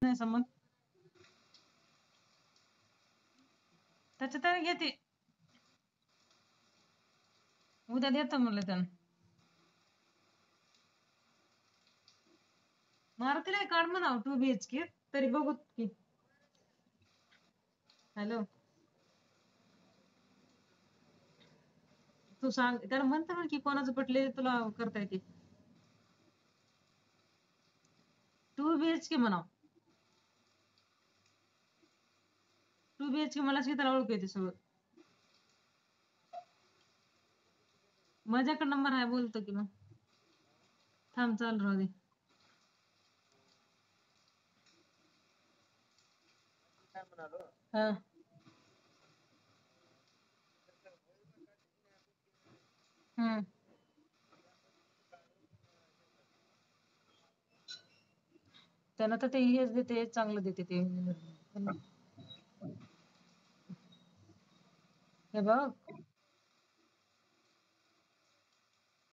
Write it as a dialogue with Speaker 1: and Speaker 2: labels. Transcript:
Speaker 1: नाही समज त्याच्यात घेते उद्या देतो म्हणलं त्यानं मारुती नाही काढ म्हणावं 2 BHK तरी बघू की हॅलो तू सांग त्याला म्हणतो ना की कोणाचं पटले तुला करता येते 2 BHK म्हणाव 2 BHK मला त्याला ओळख येते सगळं माझ्याकडे नंबर आहे बोलतो की मग थांब चालू राहू दे हा हम्म त्यानं तर ते हेच देते चांगलं देते ते हे बघ